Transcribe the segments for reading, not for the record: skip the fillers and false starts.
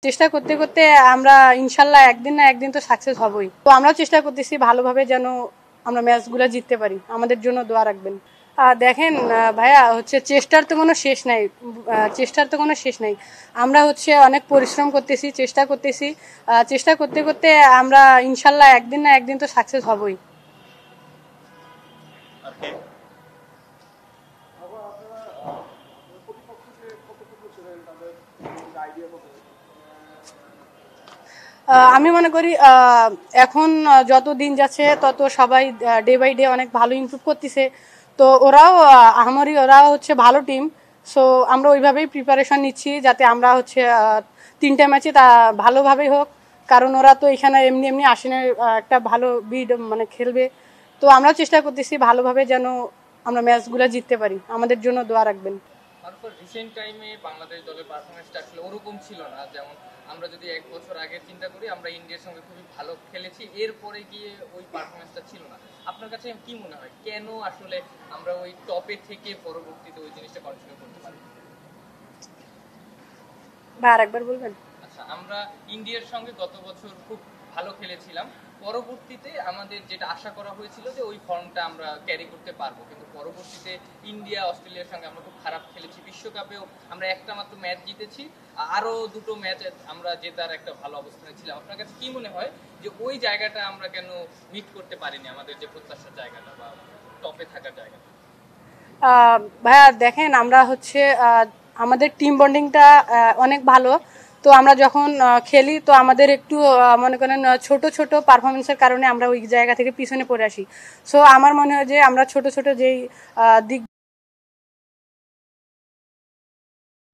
চেষ্টা করতে করতে আমরা ইনশাল্লাহ একদিন না একদিন তো সাকসেস হবই। তো আমরাও চেষ্টা করতেছি ভালোভাবে যেন আমরা ম্যাচগুলো জিততে পারি। আমাদের জন্য দোয়া রাখবেন। দেখেন ভাইয়া হচ্ছে চেষ্টার তো কোনো শেষ নাই। আমরা হচ্ছে অনেক পরিশ্রম করতেছি, চেষ্টা করতেছি, চেষ্টা করতে করতে আমরা ইনশাল্লাহ একদিন না একদিন তো সাকসেস হবই। আমি মনে করি এখন যত দিন যাচ্ছে তত সবাই ডে বাই ডে অনেক ভালো ইমপ্রুভ করতেছে। তো ওরাও হচ্ছে ভালো টিম। সো আমরা ওইভাবেই প্রিপারেশন নিচ্ছি যাতে আমরা হচ্ছে 3টা ম্যাচে তা ভালোভাবেই হোক। কারণ ওরা তো এখানে এমনি এমনি আসে না, একটা ভালো বিড মানে খেলবে। তো আমরাও চেষ্টা করতেছি ভালোভাবে যেন আমরা ম্যাচগুলো জিততে পারি। আমাদের জন্য দোয়া রাখবেন। তারপর রিসেন্ট টাইমে বাংলাদেশ দলের পারফরমেন্সটা আসলে ওরকম ছিল না। যেমন আমরা যদি 1 বছর আগে চিন্তা করি, আমরা ইন্ডিয়ার সঙ্গে খুবই ভালো খেলেছি, এরপরে গিয়ে ওই পারফরমেন্সটা ছিল না। আপনার কাছে কি মনে হয় কেন আসলে আমরা ওই টপে থেকে পরবর্তীতে ওই জিনিসটা কন্টিনিউ করতে পারি? ভাই আরেকবার বলবেন? আচ্ছা, আমরা ইন্ডিয়ার সঙ্গে গত বছর খুব ভালো খেলেছিলাম, পরবর্তীতে আমাদের যেটা আশা করা হয়েছিল যে ওই ফর্মটা আমরা ক্যারি করতে পারবো, কিন্তু পরবর্তীতে ইন্ডিয়া অস্ট্রেলিয়ার সঙ্গে আমরা খুব খারাপ খেলেছি। বিশ্বকাপেও আমরা একটা মাত্র ম্যাচ জিতেছি, আরো 2টো ম্যাচ আমরা জেতার একটা ভালো অবস্থানে ছিলাম। আপনার কাছে কি মনে হয় যে ওই জায়গাটা আমরা কেন মিট করতে পারিনি, আমাদের যে প্রত্যাশার জায়গাটা বা টপে থাকার জায়গাটা? ভাইয়া দেখেন আমরা হচ্ছে আমাদের টিম বন্ডিংটা অনেক ভালো। তো আমরা যখন খেলি তো আমাদের একটু মনে করেন ছোট ছোট পারফরমেন্সের কারণে আমরা ওই জায়গা থেকে পিছনে পড়ে আসি। সো আমার মনে হয় যে আমরা ছোট ছোট যেই দিক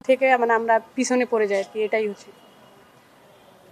থেকে মানে আমরা পিছনে পড়ে যাই আর কি, এটাই হচ্ছে।